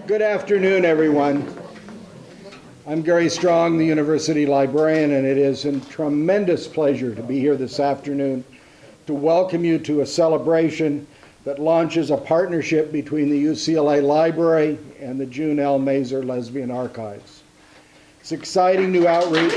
Good afternoon, everyone. I'm Gary Strong, the University Librarian, and it is a tremendous pleasure to be here this afternoon to welcome you to a celebration that launches a partnership between the UCLA Library and the June L. Mazur Lesbian Archives. It's exciting new outreach.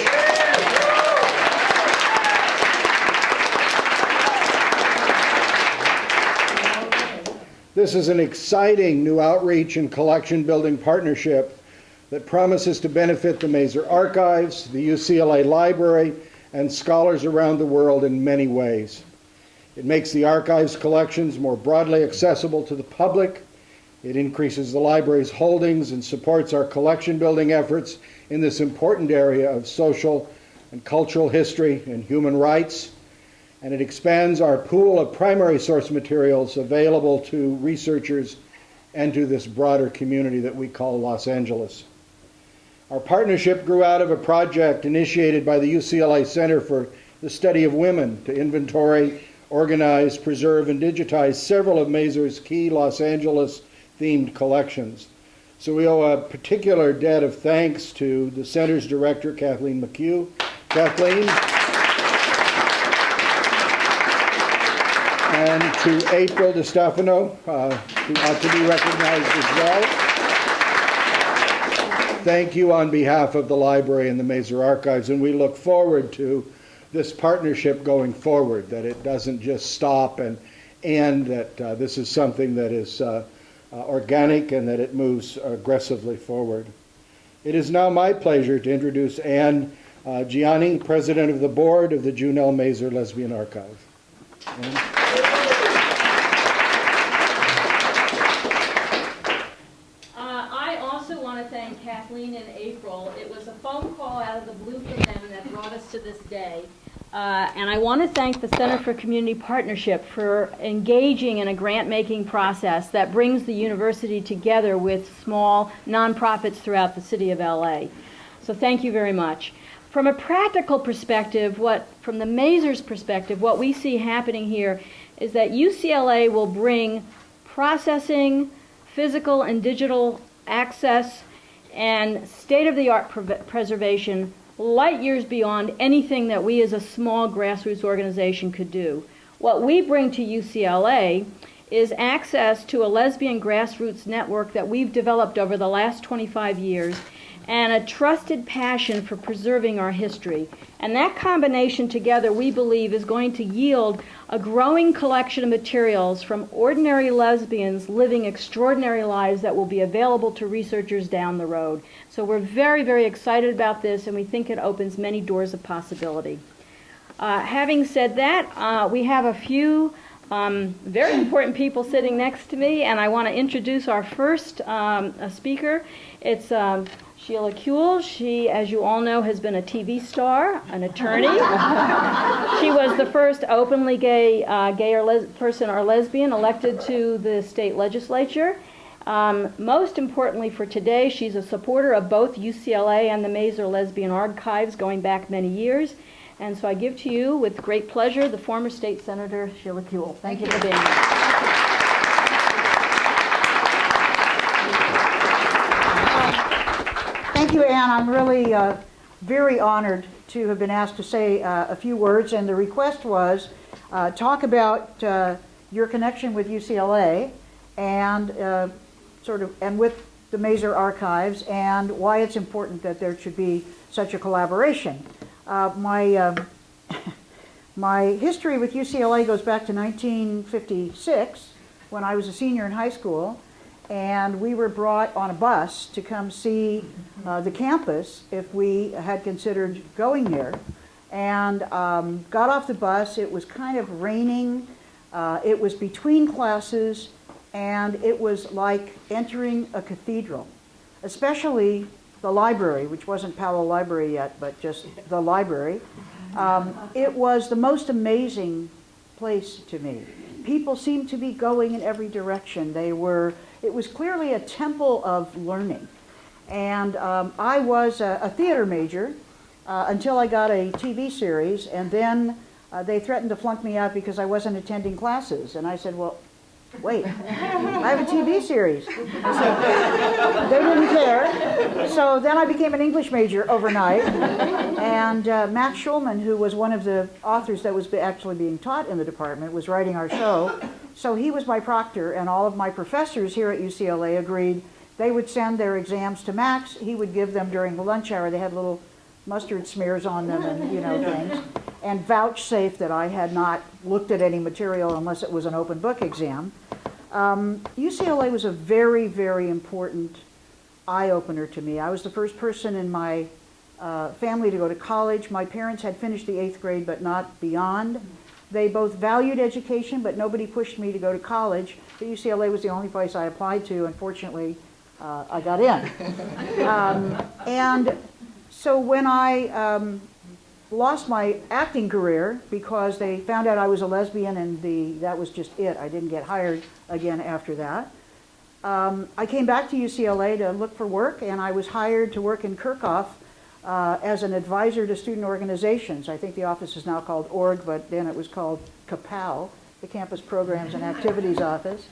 This is an exciting new outreach and collection building partnership that promises to benefit the Mazur Archives, the UCLA Library, and scholars around the world in many ways. It makes the archives collections more broadly accessible to the public. It increases the library's holdings and supports our collection building efforts in this important area of social and cultural history and human rights. And it expands our pool of primary source materials available to researchers and to this broader community that we call Los Angeles. Our partnership grew out of a project initiated by the UCLA Center for the Study of Women to inventory, organize, preserve, and digitize several of Mazur's key Los Angeles-themed collections. So we owe a particular debt of thanks to the Center's director, Kathleen McHugh. Kathleen. And to April DiStefano, who ought to be recognized as well. Thank you on behalf of the library and the Mazur Archives, and we look forward to this partnership going forward, that it doesn't just stop and that this is something that is organic and that it moves aggressively forward. It is now my pleasure to introduce Anne Gianni, President of the Board of the June L. Mazur Lesbian Archive. I also want to thank Kathleen and April. It was a phone call out of the blue from them that brought us to this day. And I want to thank the Center for Community Partnership for engaging in a grant-making process that brings the university together with small nonprofits throughout the city of LA. So thank you very much. From a practical perspective, from the Mazur's perspective, what we see happening here is that UCLA will bring processing, physical and digital access, and state-of-the-art preservation light years beyond anything that we as a small grassroots organization could do. What we bring to UCLA is access to a lesbian grassroots network that we've developed over the last 25 years and a trusted passion for preserving our history. And that combination together, we believe, is going to yield a growing collection of materials from ordinary lesbians living extraordinary lives that will be available to researchers down the road. So we're very, very excited about this, and we think it opens many doors of possibility. Having said that, we have a few very important people sitting next to me, and I want to introduce our first speaker. It's Sheila Kuehl. She, as you all know, has been a TV star, an attorney. She was the first openly gay person or lesbian elected to the state legislature. Most importantly for today, she's a supporter of both UCLA and the Mazur Lesbian Archives going back many years. And so I give to you, with great pleasure, the former state senator, Sheila Kuehl. Thank you for being here. Thank you, Anne. I'm really very honored to have been asked to say a few words, and the request was talk about your connection with UCLA and and with the Mazur Archives and why it's important that there should be such a collaboration. My history with UCLA goes back to 1956 when I was a senior in high school. And we were brought on a bus to come see the campus if we had considered going there. And got off the bus. It was kind of raining. It was between classes, and it was like entering a cathedral, especially the library, which wasn't Powell Library yet, but just the library. It was the most amazing place to me. People seemed to be going in every direction. It was clearly a temple of learning. And I was a theater major until I got a TV series, and then they threatened to flunk me out because I wasn't attending classes. And I said, well, wait, I have a TV series. So they didn't care. So then I became an English major overnight. And Max Schulman, who was one of the authors that was actually being taught in the department, was writing our show. So he was my proctor, and all of my professors here at UCLA agreed they would send their exams to Max. He would give them during the lunch hour. They had little mustard smears on them and, things. And vouchsafe that I had not looked at any material unless it was an open book exam. UCLA was a very, very important eye-opener to me. I was the first person in my family to go to college. My parents had finished the 8th grade, but not beyond. They both valued education, but nobody pushed me to go to college. But UCLA was the only place I applied to, and fortunately, I got in. And so when I lost my acting career because they found out I was a lesbian, and that was just it. I didn't get hired again after that. I came back to UCLA to look for work, and I was hired to work in Kirchhoff as an advisor to student organizations. I think the office is now called ORG, but then it was called CAPAL, the Campus Programs and Activities Office.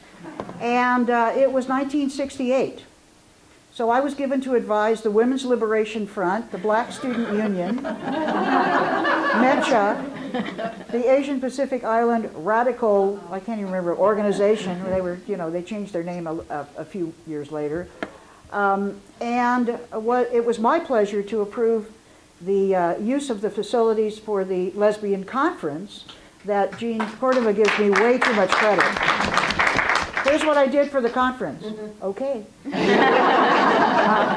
And it was 1968. So I was given to advise the Women's Liberation Front, the Black Student Union, MECHA, the Asian Pacific Island Radical, I can't even remember, organization. They were, they changed their name a few years later. It was my pleasure to approve the use of the facilities for the lesbian conference that Jean Cordova gives me way too much credit. Here's what I did for the conference. Okay.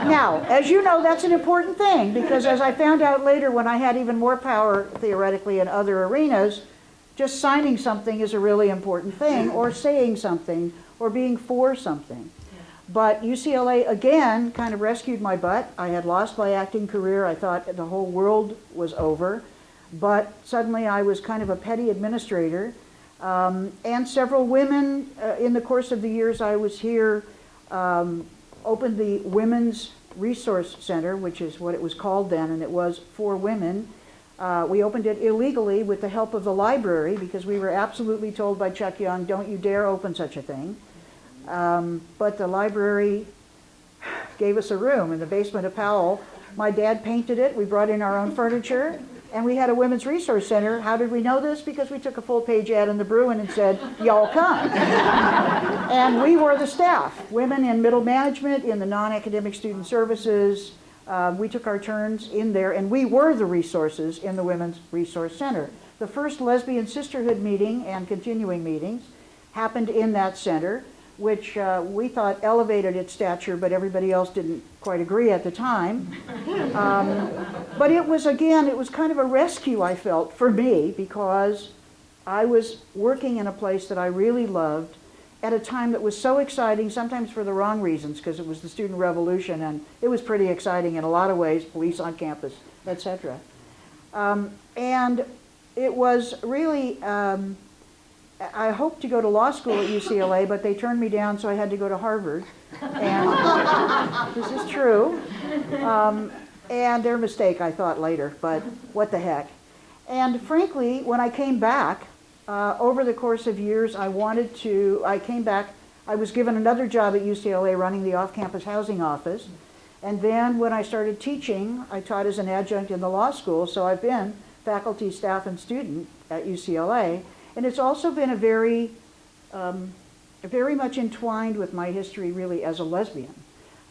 Now, as you know, that's an important thing, because as I found out later when I had even more power, theoretically, in other arenas, just signing something is a really important thing, or saying something, or being for something. But UCLA, again, kind of rescued my butt. I had lost my acting career. I thought the whole world was over. But suddenly I was kind of a petty administrator. And several women, in the course of the years I was here, opened the Women's Resource Center, which is what it was called then, and it was for women. We opened it illegally with the help of the library, because we were absolutely told by Chuck Young, don't you dare open such a thing. But the library gave us a room in the basement of Powell. My dad painted it. We brought in our own furniture. And we had a women's resource center. How did we know this? Because we took a full-page ad in the Bruin and said, y'all come. And we were the staff, women in middle management, in the non-academic student services. We took our turns in there, and we were the resources in the Women's Resource Center. The first lesbian sisterhood meeting and continuing meetings happened in that center, which we thought elevated its stature, but everybody else didn't quite agree at the time. But it was kind of a rescue, I felt, for me, because I was working in a place that I really loved at a time that was so exciting, sometimes for the wrong reasons, because it was the student revolution, and it was pretty exciting in a lot of ways, police on campus, etc. And it was really, I hoped to go to law school at UCLA, but they turned me down, so I had to go to Harvard. And this is true. And their mistake, I thought later, but what the heck. And frankly, when I came back, over the course of years, I came back, I was given another job at UCLA running the off-campus housing office. And then when I started teaching, I taught as an adjunct in the law school, so I've been faculty, staff, and student at UCLA. And it's also been very much entwined with my history, really, as a lesbian.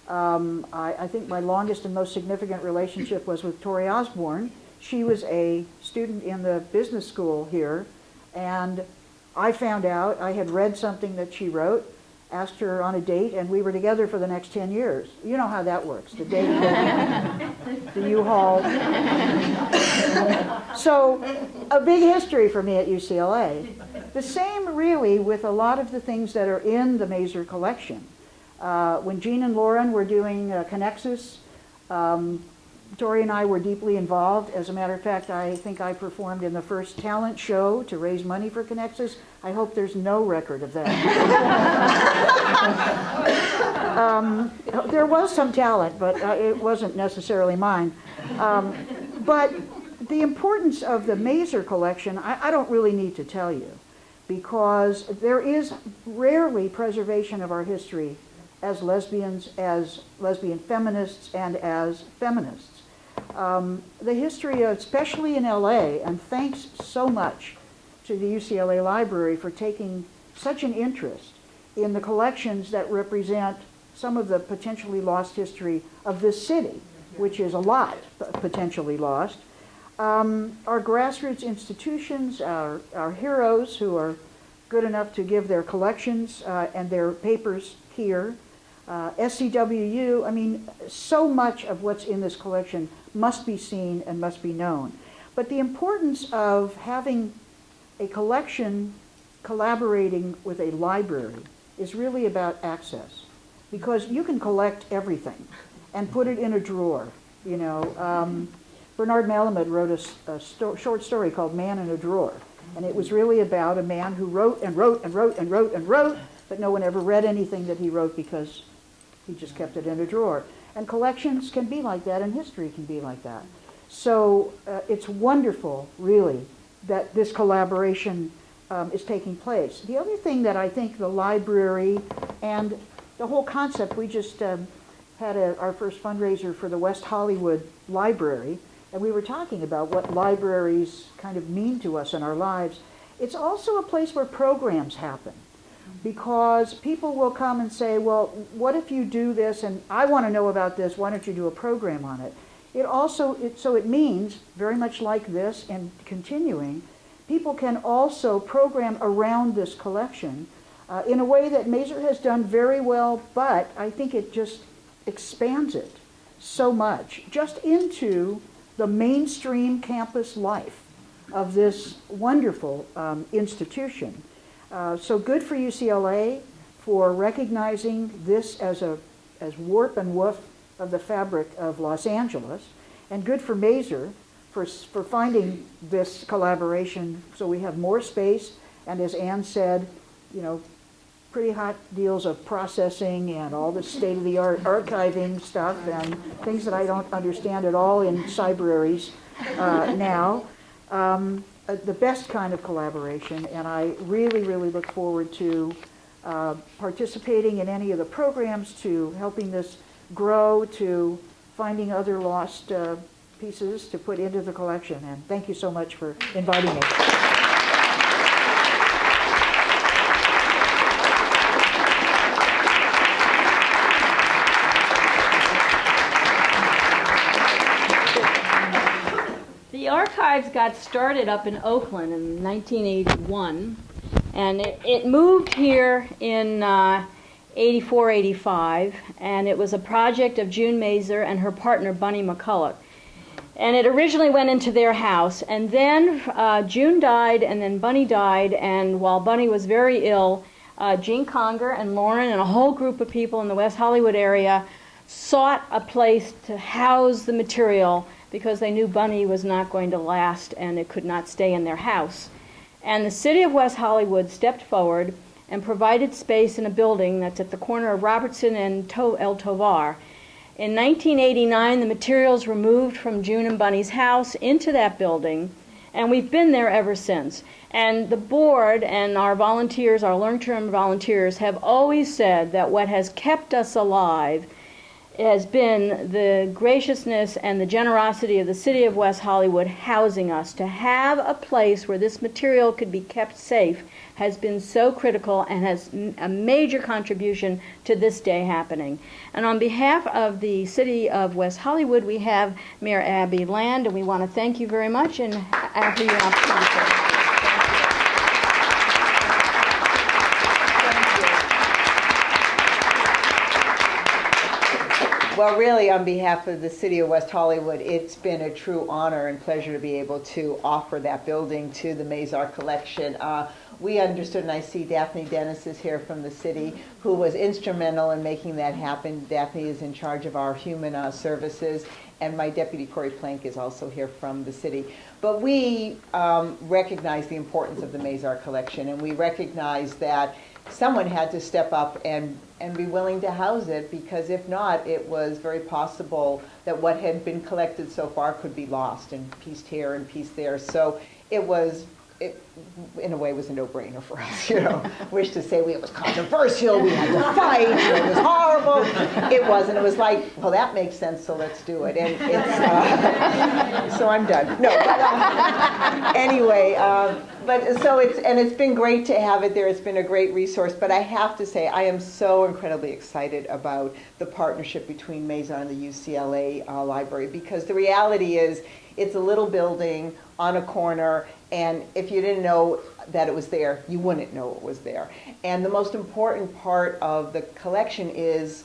I think my longest and most significant relationship was with Tori Osborne. She was a student in the business school here, and I found out, I had read something that she wrote, asked her on a date, and we were together for the next 10 years. You know how that works, the date, the U-Haul. So, a big history for me at UCLA. The same, really, with a lot of the things that are in the Mazur collection. When Jean and Lauren were doing Connexus, Tori and I were deeply involved. As a matter of fact, I think I performed in the first talent show to raise money for Connexus. I hope there's no record of that. There was some talent, but it wasn't necessarily mine. But the importance of the Mazur collection, I don't really need to tell you. because there is rarely preservation of our history as lesbians, as lesbian feminists, and as feminists. The history, especially in LA, and thanks so much to the UCLA Library for taking such an interest in the collections that represent some of the potentially lost history of this city, which is a lot potentially lost. Our grassroots institutions, our heroes who are good enough to give their collections and their papers here, SCWU, I mean, so much of what's in this collection must be seen and must be known. But the importance of having a collection collaborating with a library is really about access, because you can collect everything and put it in a drawer, you know. Bernard Malamud wrote a short story called Man in a Drawer, and it was really about a man who wrote and wrote and wrote and wrote and wrote, but no one ever read anything that he wrote because he just kept it in a drawer. And collections can be like that, and history can be like that. So it's wonderful, really, that this collaboration is taking place. The other thing that I think the library and the whole concept, we just had our first fundraiser for the West Hollywood Library, and we were talking about what libraries kind of mean to us in our lives. It's also a place where programs happen, because people will come and say, well, what if you do this, and I want to know about this, why don't you do a program on it? So it means, very much like this and continuing, people can also program around this collection in a way that Mazer has done very well, but I think it just expands it so much, just into the mainstream campus life of this wonderful institution. So good for UCLA for recognizing this as warp and woof of the fabric of Los Angeles, and good for Mazer for finding this collaboration so we have more space, and as Ann said, you know, pretty hot deals of processing and all the state-of-the-art archiving stuff and things that I don't understand at all in cybraries now. The best kind of collaboration, and I really, really look forward to participating in any of the programs, to helping this grow, to finding other lost pieces to put into the collection. And thank you so much for inviting me. The archives got started up in Oakland in 1981, and it moved here in 84, 85, and it was a project of June Mazer and her partner Bunny McCulloch. And it originally went into their house, and then June died, and then Bunny died, and while Bunny was very ill, Jean Conger and Lauren and a whole group of people in the West Hollywood area sought a place to house the material because they knew Bunny was not going to last and it could not stay in their house. And the city of West Hollywood stepped forward and provided space in a building that's at the corner of Robertson and El Tovar. In 1989, the materials were moved from June and Bunny's house into that building, and we've been there ever since. And the board and our volunteers, our long-term volunteers, have always said that what has kept us alive has been the graciousness and the generosity of the city of West Hollywood housing us. To have a place where this material could be kept safe has been so critical and has a major contribution to this day happening. And on behalf of the city of West Hollywood, we have Mayor Abby Land, and we want to thank you very much and offer you an opportunity. Well, really, on behalf of the City of West Hollywood, it's been a true honor and pleasure to be able to offer that building to the Mazer Collection. We understood, and I see Daphne Dennis is here from the city, who was instrumental in making that happen. Daphne is in charge of our human services, and my deputy Corey Plank is also here from the city. But we recognize the importance of the Mazer Collection, and we recognize that someone had to step up and be willing to house it, because if not, it was very possible that what had been collected so far could be lost and pieced here and pieced there. So it was it, in a way, was a no-brainer for us, you know. Wish to say it was controversial, we had to fight, it was horrible. It wasn't. It was like, well, that makes sense, so let's do it. And it's, so I'm done. No, but anyway, but so it's been great to have it there. It's been a great resource. But I have to say, I am so incredibly excited about the partnership between Maison and the UCLA library, because the reality is, it's a little building on a corner, and if you didn't know that it was there, you wouldn't know it was there. And the most important part of the collection is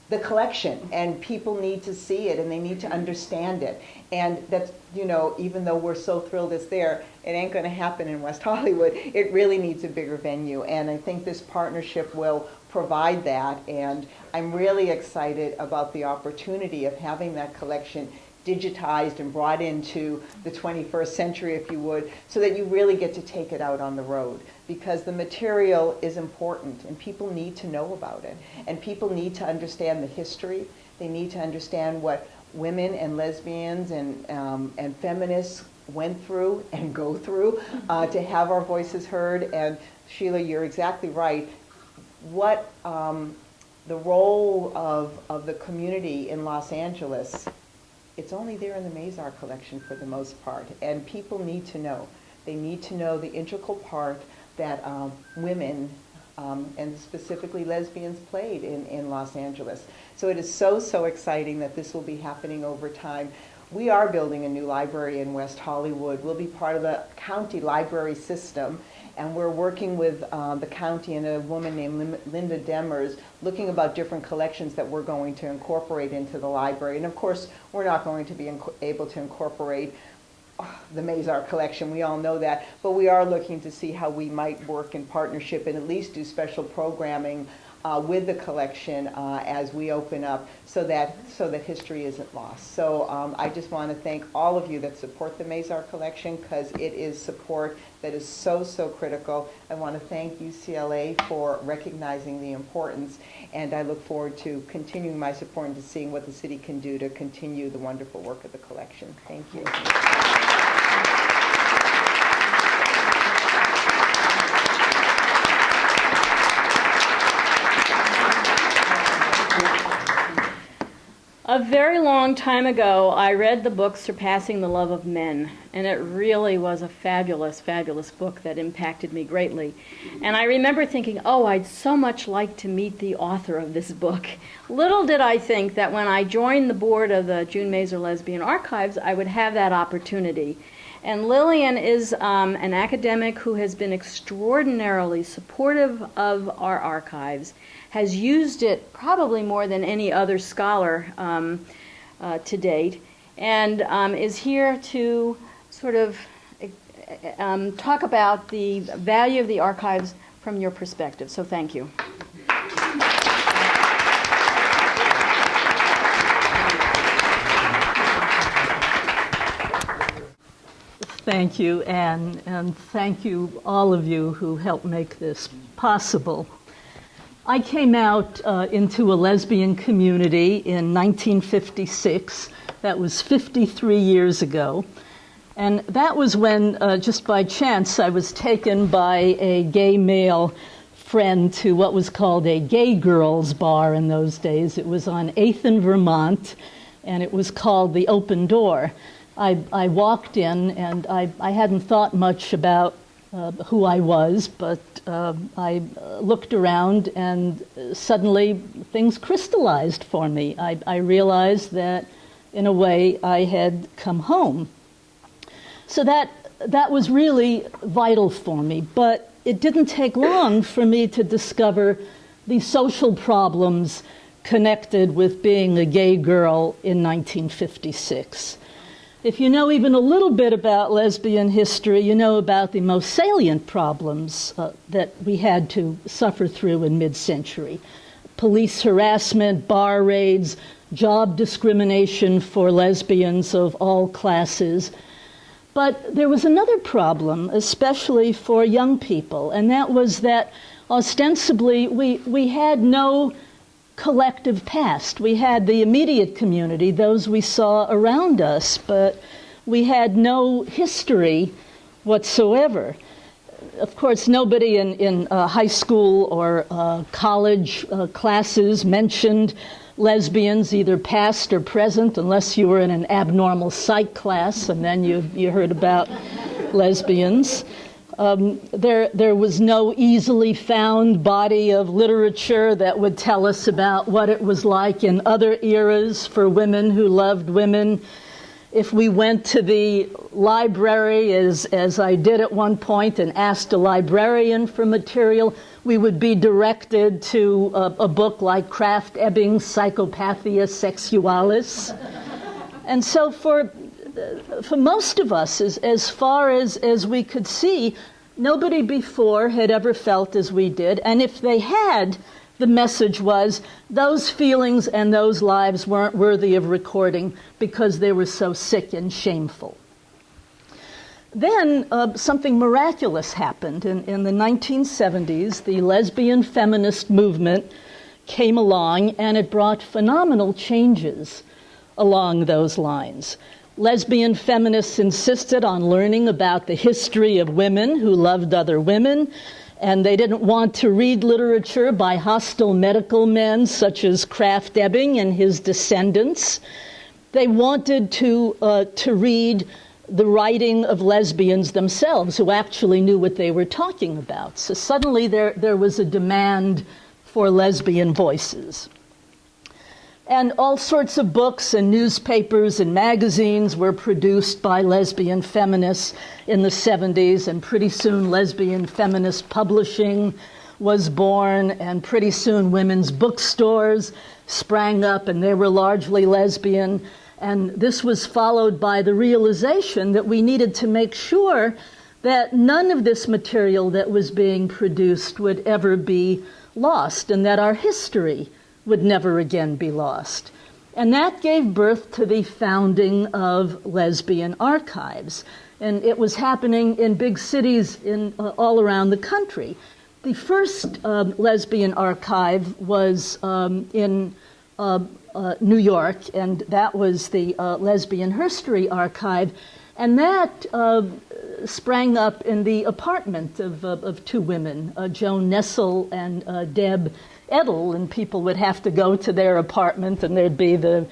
the collection, and people need to see it and they need to understand it. And that's, you know, even though we're so thrilled it's there, it ain't going to happen in West Hollywood. It really needs a bigger venue, and I think this partnership will provide that. And I'm really excited about the opportunity of having that collection digitized and brought into the 21st century, if you would, so that you really get to take it out on the road, because the material is important and people need to know about it, and people need to understand the history. They need to understand what women and lesbians and feminists went through and go through to have our voices heard. And Sheila, you're exactly right. What the role of the community in Los Angeles, it's only there in the Mazar collection for the most part, and people need to know. They need to know the integral part that women, and specifically lesbians, played in Los Angeles. So it is so exciting that this will be happening over time. We are building a new library in West Hollywood. We'll be part of the county library system, and we're working with the county and a woman named Linda Demers, looking about different collections that we're going to incorporate into the library. And of course, we're not going to be able to incorporate the Mazar collection, we all know that, but we are looking to see how we might work in partnership and at least do special programming with the collection as we open up, so that history isn't lost. So I just want to thank all of you that support the Mazar collection, because it is support that is so critical. I want to thank UCLA for recognizing the importance, and I look forward to continuing my support and to seeing what the city can do to continue the wonderful work of the collection. Thank you. A very long time ago, I read the book Surpassing the Love of Men, and it really was a fabulous book that impacted me greatly. And I remember thinking, oh, I'd so much like to meet the author of this book. Little did I think that when I joined the board of the June Mazur Lesbian Archives, I would have that opportunity. And Lillian is an academic who has been extraordinarily supportive of our archives, has used it probably more than any other scholar to date, and is here to sort of talk about the value of the archives from your perspective. So thank you. Thank you, Anne, and thank you all of you who helped make this possible. I came out into a lesbian community in 1956. That was 53 years ago. And that was when, just by chance, I was taken by a gay male friend to what was called a gay girls bar in those days. It was on 8th and Vermont, and it was called the Open Door. I walked in, and I hadn't thought much about who I was, but I looked around, and suddenly things crystallized for me. I realized that, in a way, I had come home. So that was really vital for me, but it didn't take long for me to discover the social problems connected with being a gay girl in 1956. If you know even a little bit about lesbian history, you know about the most salient problems that we had to suffer through in mid-century. Police harassment, bar raids, job discrimination for lesbians of all classes. But there was another problem, especially for young people, and that was that ostensibly we had no collective past. We had the immediate community, those we saw around us, but we had no history whatsoever. Of course, nobody in high school or college classes mentioned lesbians, either past or present, unless you were in an abnormal psych class, and then you heard about lesbians. There was no easily found body of literature that would tell us about what it was like in other eras for women who loved women. If we went to the library, as I did at one point, and asked a librarian for material, we would be directed to a book like Kraft Ebbing's Psychopathia Sexualis. And so for most of us, as far as we could see, nobody before had ever felt as we did. And if they had, the message was those feelings and those lives weren't worthy of recording because they were so sick and shameful. Then something miraculous happened. In the 1970s, the lesbian feminist movement came along, and it brought phenomenal changes along those lines. Lesbian feminists insisted on learning about the history of women who loved other women, and they didn't want to read literature by hostile medical men such as Kraft Ebbing and his descendants. They wanted to read the writing of lesbians themselves, who actually knew what they were talking about. So suddenly there was a demand for lesbian voices. And all sorts of books and newspapers and magazines were produced by lesbian feminists in the 70s, and pretty soon lesbian feminist publishing was born, and pretty soon women's bookstores sprang up, and they were largely lesbian. And this was followed by the realization that we needed to make sure that none of this material that was being produced would ever be lost, and that our history would never again be lost. And that gave birth to the founding of lesbian archives. And it was happening in big cities all around the country. The first lesbian archive was in New York, and that was the Lesbian History Archive. And that sprang up in the apartment of two women, Joan Nessel and Deb Edel, and people would have to go to their apartment, and there'd be the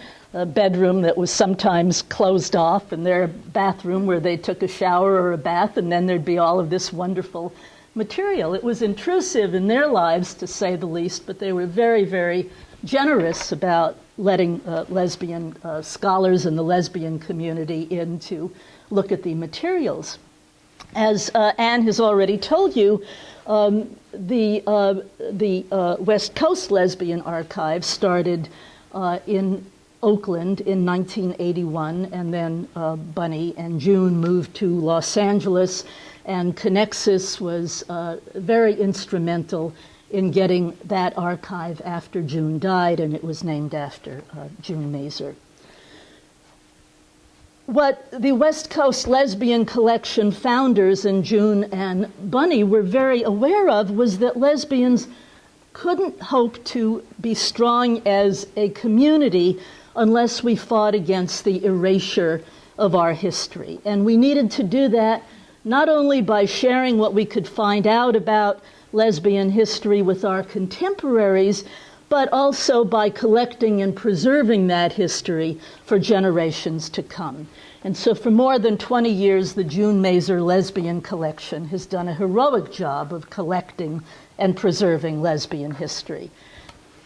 bedroom that was sometimes closed off, and their bathroom where they took a shower or a bath, and then there'd be all of this wonderful material. It was intrusive in their lives, to say the least, but they were very, very generous about letting lesbian scholars in the lesbian community in to look at the materials. As Anne has already told you, the West Coast Lesbian Archive started in Oakland in 1981, and then Bunny and June moved to Los Angeles, and Connexus was very instrumental in getting that archive after June died, and it was named after June Mazer. What the West Coast Lesbian Collection founders in June and Bunny were very aware of was that lesbians couldn't hope to be strong as a community unless we fought against the erasure of our history. And we needed to do that not only by sharing what we could find out about lesbian history with our contemporaries, but also by collecting and preserving that history for generations to come. And so for more than 20 years, the June Mazer Lesbian Collection has done a heroic job of collecting and preserving lesbian history.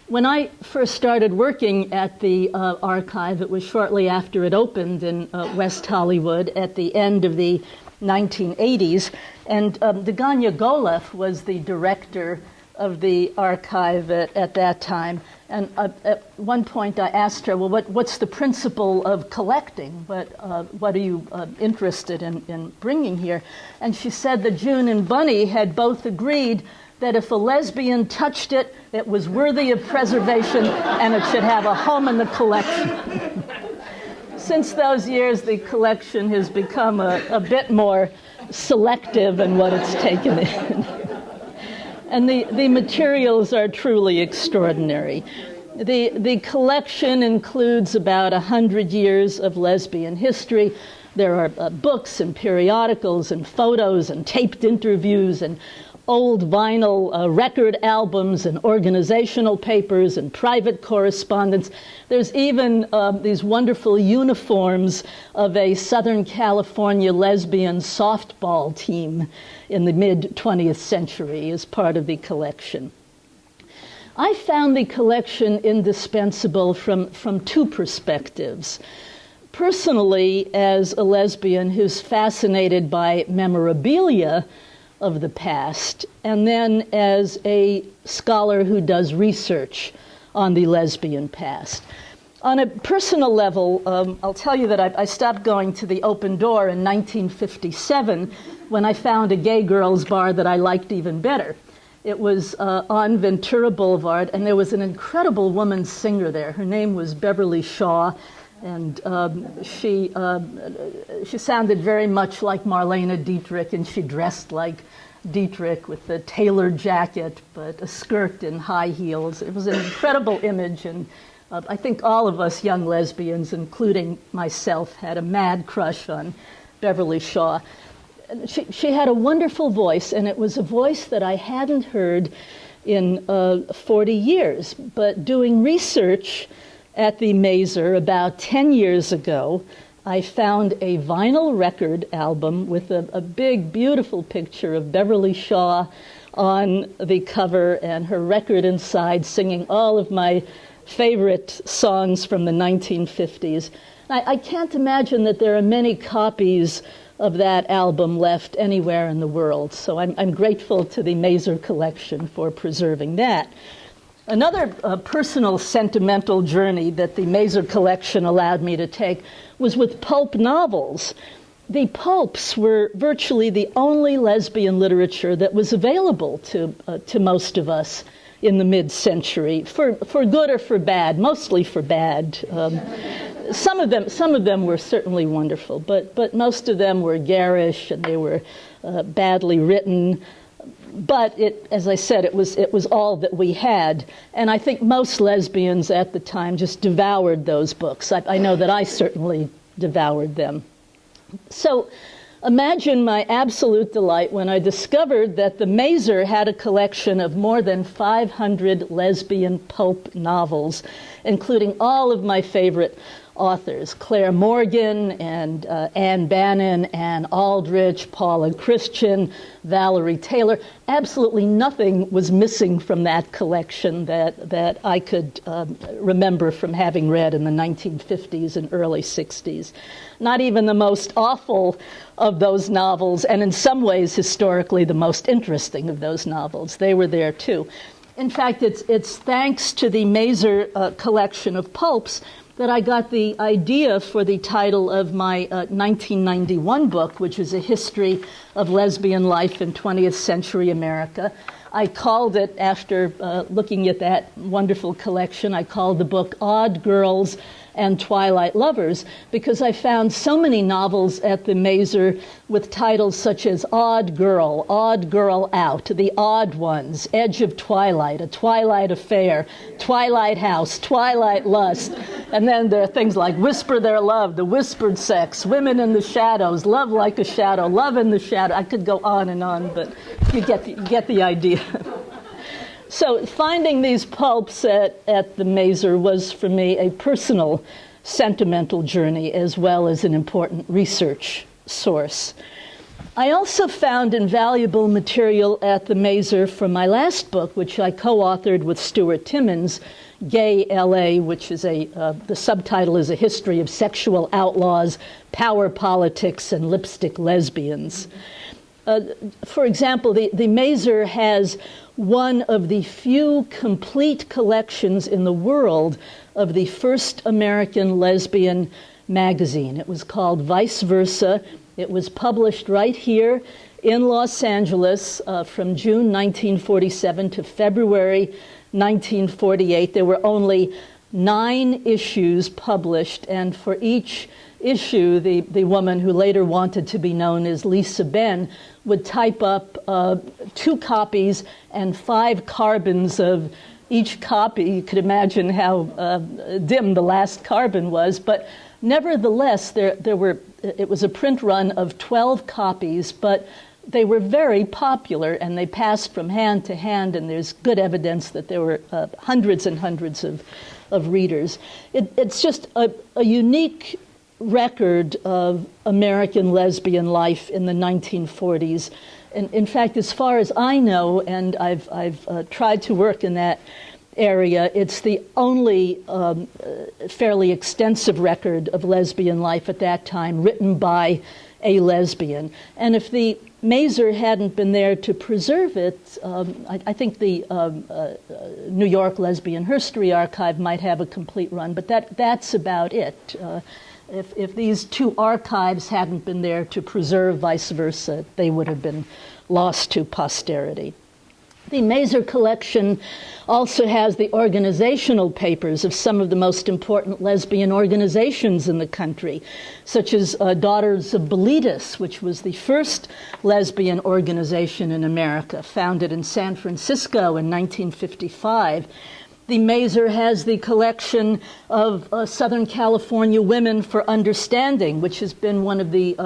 When I first started working at the archive, it was shortly after it opened in West Hollywood at the end of the 1980s, and Degania Golef was the director of the archive at that time. And at one point I asked her, well, what's the principle of collecting? What are you interested in bringing here? And she said that June and Bunny had both agreed that if a lesbian touched it, it was worthy of preservation and it should have a home in the collection. Since those years, the collection has become a bit more selective in what it's taken in. And the materials are truly extraordinary. The collection includes about 100 years of lesbian history, There are books and periodicals and photos and taped interviews and old vinyl record albums and organizational papers and private correspondence. There's even these wonderful uniforms of a Southern California lesbian softball team in the mid-20th century as part of the collection. I found the collection indispensable from two perspectives. Personally, as a lesbian who's fascinated by memorabilia of the past, and then as a scholar who does research on the lesbian past. On a personal level, I'll tell you that I stopped going to the Open Door in 1957 when I found a gay girls bar that I liked even better. It was on Ventura Boulevard, and there was an incredible woman singer there. Her name was Beverly Shaw, and she sounded very much like Marlene Dietrich, and she dressed like Dietrich with the tailored jacket, but a skirt and high heels. It was an incredible image, and I think all of us young lesbians, including myself, had a mad crush on Beverly Shaw. She had a wonderful voice, and it was a voice that I hadn't heard in 40 years. But doing research at the Mazer about 10 years ago, I found a vinyl record album with a big, beautiful picture of Beverly Shaw on the cover and her record inside singing all of my favorite songs from the 1950s. I can't imagine that there are many copies of that album left anywhere in the world, so I'm grateful to the Mazer collection for preserving that. Another personal sentimental journey that the Mazer collection allowed me to take was with pulp novels. The pulps were virtually the only lesbian literature that was available to most of us in the mid-century, for good or for bad, mostly for bad. Some of them were certainly wonderful, but most of them were garish and they were badly written. But as I said, it was all that we had, and I think most lesbians at the time just devoured those books. I know that I certainly devoured them. So imagine my absolute delight when I discovered that the Mazer had a collection of more than 500 lesbian pulp novels, including all of my favorite authors, Claire Morgan and Anne Bannon, Anne Aldrich, Paula Christian, Valerie Taylor. Absolutely nothing was missing from that collection that I could remember from having read in the 1950s and early 60s. Not even the most awful of those novels, and in some ways historically the most interesting of those novels. They were there too. In fact, it's thanks to the Mazer collection of pulps that I got the idea for the title of my 1991 book, which is a history of lesbian life in 20th century America. I called it, after looking at that wonderful collection, I called the book Odd Girls and Twilight Lovers, because I found so many novels at the Mazer with titles such as Odd Girl Out, The Odd Ones, Edge of Twilight, A Twilight Affair, Twilight House, Twilight Lust, and then there are things like Whisper Their Love, The Whispered Sex, Women in the Shadows, Love Like a Shadow, Love in the Shadow. I could go on, but you get the idea. So finding these pulps at the Mazer was for me a personal, sentimental journey as well as an important research source. I also found invaluable material at the Mazer for my last book, which I co-authored with Stuart Timmons, Gay L.A., which is the subtitle is A History of Sexual Outlaws, Power Politics, and Lipstick Lesbians. For example, the Mazer has one of the few complete collections in the world of the first American lesbian magazine. It was called Vice Versa. It was published right here in Los Angeles from June 1947 to February 1948. There were only 9 issues published, and for each issue, the woman who later wanted to be known as Lisa Ben would type up 2 copies and 5 carbons of each copy. You could imagine how dim the last carbon was, but nevertheless, there were it was a print run of 12 copies, but they were very popular, and they passed from hand to hand, and there's good evidence that there were hundreds and hundreds of readers. It's just a unique record of American lesbian life in the 1940s. And in fact, as far as I know, and I've tried to work in that area, it's the only fairly extensive record of lesbian life at that time written by a lesbian. And if the Mazer hadn't been there to preserve it, I think the New York Lesbian History Archive might have a complete run, but that's about it. If these two archives hadn't been there to preserve, vice versa, they would have been lost to posterity. The Mazer collection also has the organizational papers of some of the most important lesbian organizations in the country, such as Daughters of Bilitis, which was the first lesbian organization in America, founded in San Francisco in 1955. The Mazer has the collection of Southern California Women for Understanding, which has been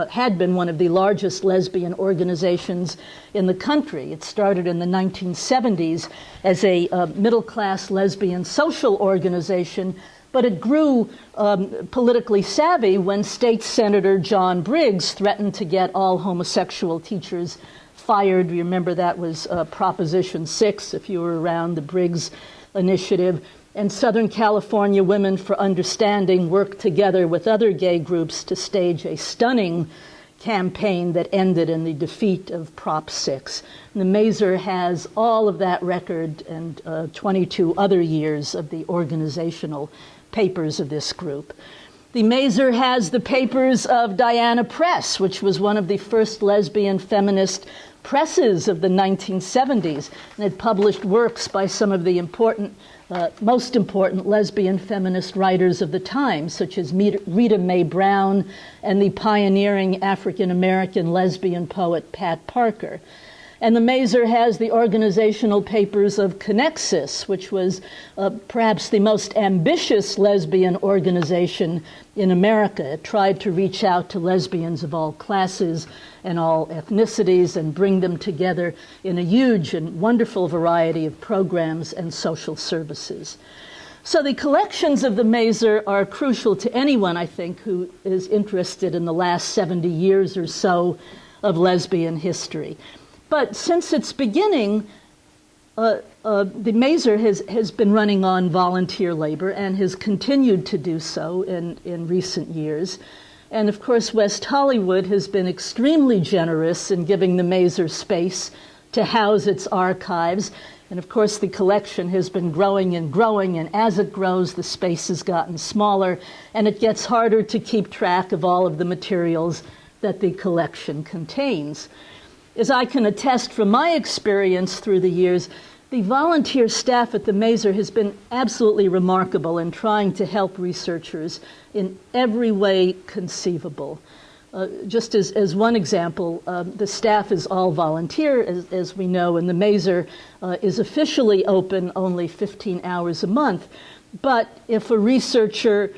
had been one of the largest lesbian organizations in the country. It started in the 1970s as a middle-class lesbian social organization, but it grew politically savvy when State Senator John Briggs threatened to get all homosexual teachers fired. You remember that was Proposition 6, if you were around, the Briggs initiative. And Southern California Women for Understanding worked together with other gay groups to stage a stunning campaign that ended in the defeat of Prop 6. And the Mazer has all of that record and 22 other years of the organizational papers of this group. The Mazer has the papers of Diana Press, which was one of the first lesbian feminist presses of the 1970s, and it published works by some of the most important lesbian feminist writers of the time, such as Rita Mae Brown and the pioneering African-American lesbian poet Pat Parker. And the Mazer has the organizational papers of Connexus, which was perhaps the most ambitious lesbian organization in America. It tried to reach out to lesbians of all classes and all ethnicities and bring them together in a huge and wonderful variety of programs and social services. So the collections of the Mazer are crucial to anyone, I think, who is interested in the last 70 years or so of lesbian history. But since its beginning, the Mazer has been running on volunteer labor and has continued to do so in recent years. And of course, West Hollywood has been extremely generous in giving the Mazer space to house its archives. And of course, the collection has been growing and growing, and as it grows, the space has gotten smaller, and it gets harder to keep track of all of the materials that the collection contains. As I can attest from my experience through the years, the volunteer staff at the Mazer has been absolutely remarkable in trying to help researchers in every way conceivable. Just as one example, the staff is all volunteer, as we know, and the Mazer is officially open only 15 hours a month. But if a researcher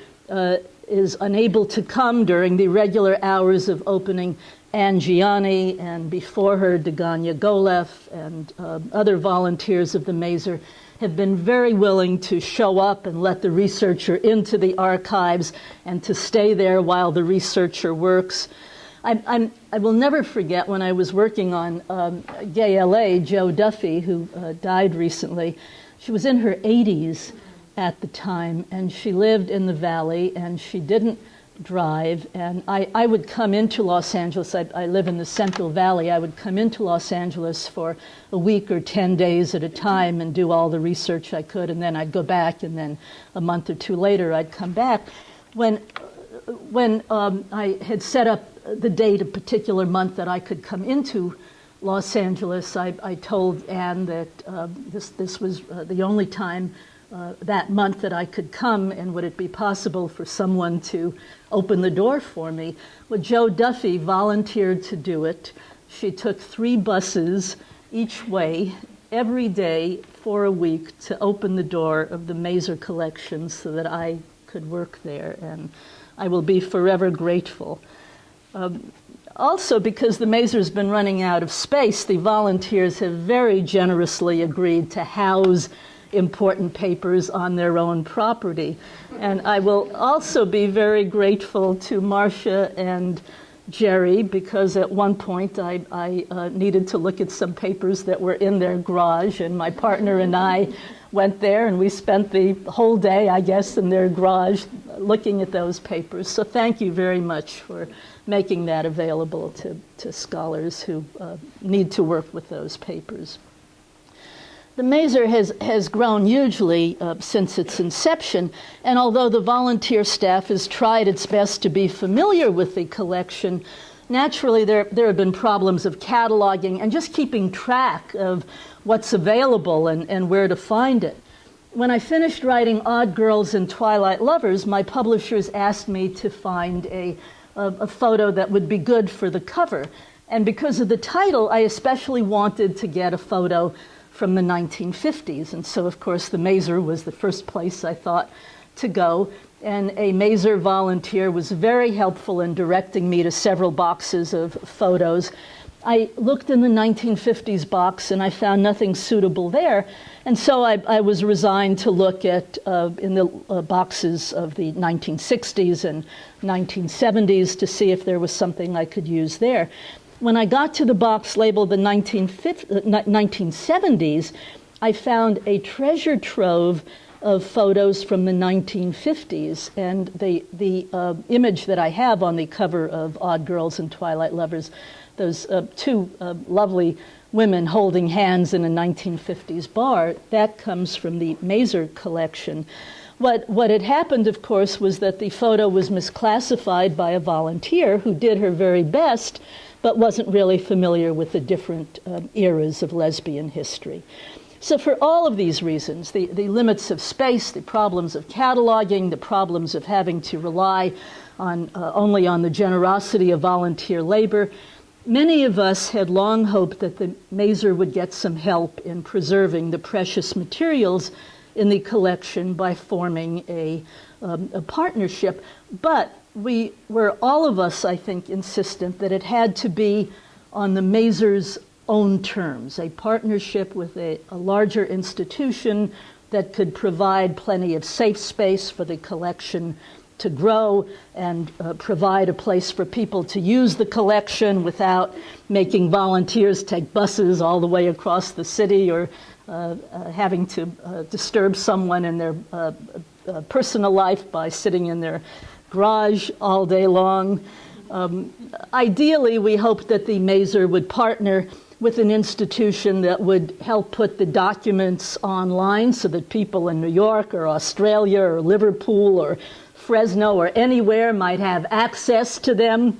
is unable to come during the regular hours of opening, Ann Gianni, and before her, Degania Golef, and other volunteers of the Mazer have been very willing to show up and let the researcher into the archives and to stay there while the researcher works. I will never forget when I was working on Gay LA, Jo Duffy, who died recently. She was in her 80s at the time, and she lived in the Valley, and she didn't drive, and I would come into Los Angeles. I live in the Central Valley. I would come into Los Angeles for a week or 10 days at a time and do all the research I could, and then I'd go back, and then a month or two later I'd come back. When I had set up the date, a particular month that I could come into Los Angeles, I told Anne that this was the only time that month that I could come, and would it be possible for someone to open the door for me? Well, Jo Duffy volunteered to do it. She took 3 buses each way every day for a week to open the door of the Mazer collection so that I could work there, and I will be forever grateful. Also, because the Mazer's been running out of space, the volunteers have very generously agreed to house important papers on their own property. And I will also be very grateful to Marcia and Jerry, because at one point I needed to look at some papers that were in their garage, and my partner and I went there and we spent the whole day, I guess, in their garage looking at those papers. So thank you very much for making that available to scholars who need to work with those papers. The Mazer has grown hugely since its inception, and although the volunteer staff has tried its best to be familiar with the collection, naturally there have been problems of cataloging and just keeping track of what's available and where to find it. When I finished writing Odd Girls and Twilight Lovers, my publishers asked me to find a photo that would be good for the cover. And because of the title, I especially wanted to get a photo from the 1950s. And so, of course, the Mazer was the first place I thought to go. And a Mazer volunteer was very helpful in directing me to several boxes of photos. I looked in the 1950s box and I found nothing suitable there. And so I was resigned to look at in the boxes of the 1960s and 1970s to see if there was something I could use there. When I got to the box labeled the 1970s, I found a treasure trove of photos from the 1950s. And the image that I have on the cover of Odd Girls and Twilight Lovers, those two lovely women holding hands in a 1950s bar, that comes from the Mazer collection. What had happened, of course, was that the photo was misclassified by a volunteer who did her very best, but wasn't really familiar with the different eras of lesbian history. So for all of these reasons, the limits of space, the problems of cataloging, the problems of having to rely on only on the generosity of volunteer labor, many of us had long hoped that the Mazer would get some help in preserving the precious materials in the collection by forming a partnership. But we were, all of us, I think, insistent that it had to be on the Mazer's own terms, a partnership with a larger institution that could provide plenty of safe space for the collection to grow and provide a place for people to use the collection without making volunteers take buses all the way across the city or having to disturb someone in their personal life by sitting in their garage all day long. Ideally, we hoped that the Mazer would partner with an institution that would help put the documents online so that people in New York or Australia or Liverpool or Fresno or anywhere might have access to them.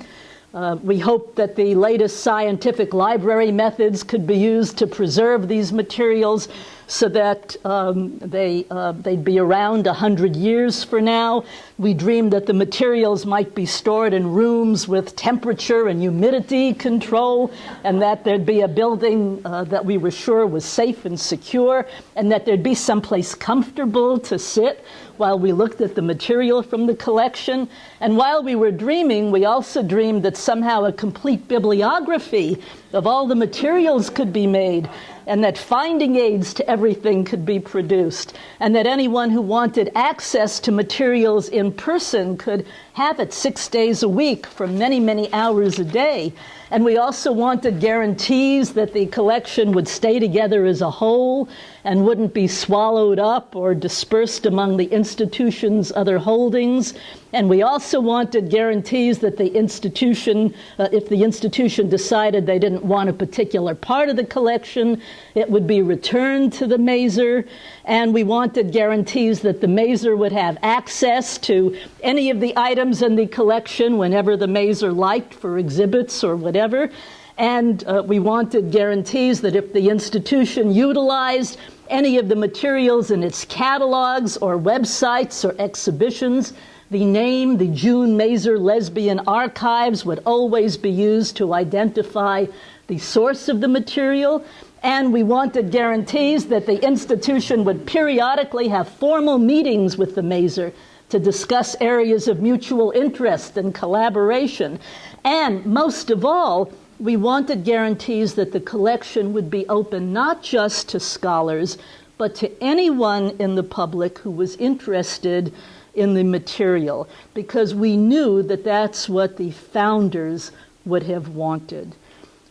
We hope that the latest scientific library methods could be used to preserve these materials so that they'd be around 100 years from now. We dreamed that the materials might be stored in rooms with temperature and humidity control, and that there'd be a building that we were sure was safe and secure, and that there'd be someplace comfortable to sit while we looked at the material from the collection. And while we were dreaming, we also dreamed that somehow a complete bibliography of all the materials could be made, and that finding aids to everything could be produced, and that anyone who wanted access to materials in person could have it 6 days a week for many, many hours a day. And we also wanted guarantees that the collection would stay together as a whole and wouldn't be swallowed up or dispersed among the institution's other holdings. And we also wanted guarantees that the institution, if the institution decided they didn't want a particular part of the collection, it would be returned to the Mazer. And we wanted guarantees that the Mazer would have access to any of the items in the collection whenever the Mazer liked for exhibits or whatever. And we wanted guarantees that if the institution utilized any of the materials in its catalogs or websites or exhibitions, the name, the June Mazer Lesbian Archives, would always be used to identify the source of the material. And we wanted guarantees that the institution would periodically have formal meetings with the Mazer to discuss areas of mutual interest and collaboration. And most of all, we wanted guarantees that the collection would be open not just to scholars, but to anyone in the public who was interested in the material, because we knew that that's what the founders would have wanted.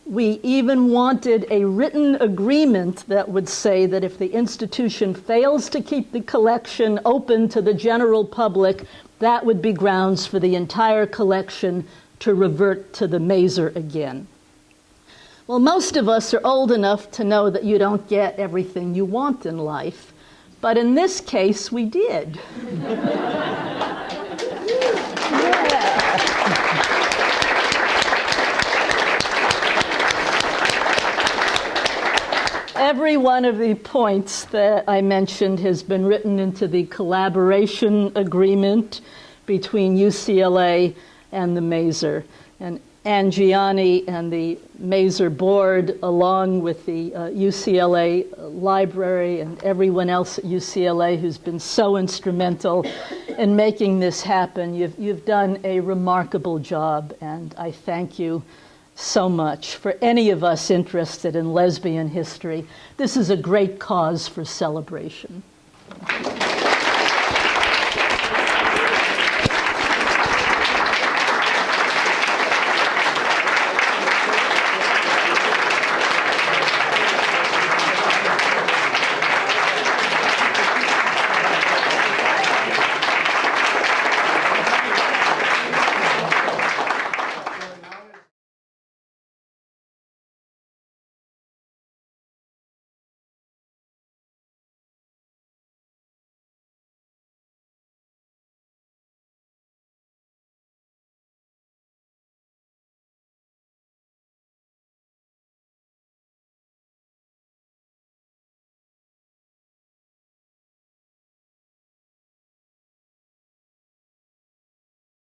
We even wanted a written agreement that would say that if the institution fails to keep the collection open to the general public, that would be grounds for the entire collection to revert to the Maser again. Well, most of us are old enough to know that you don't get everything you want in life, but in this case, we did. Every one of the points that I mentioned has been written into the collaboration agreement between UCLA and the Maser. And Angiani and the Maser board, along with the UCLA library and everyone else at UCLA who's been so instrumental in making this happen, you've done a remarkable job, and I thank you so much. For any of us interested in lesbian history, this is a great cause for celebration.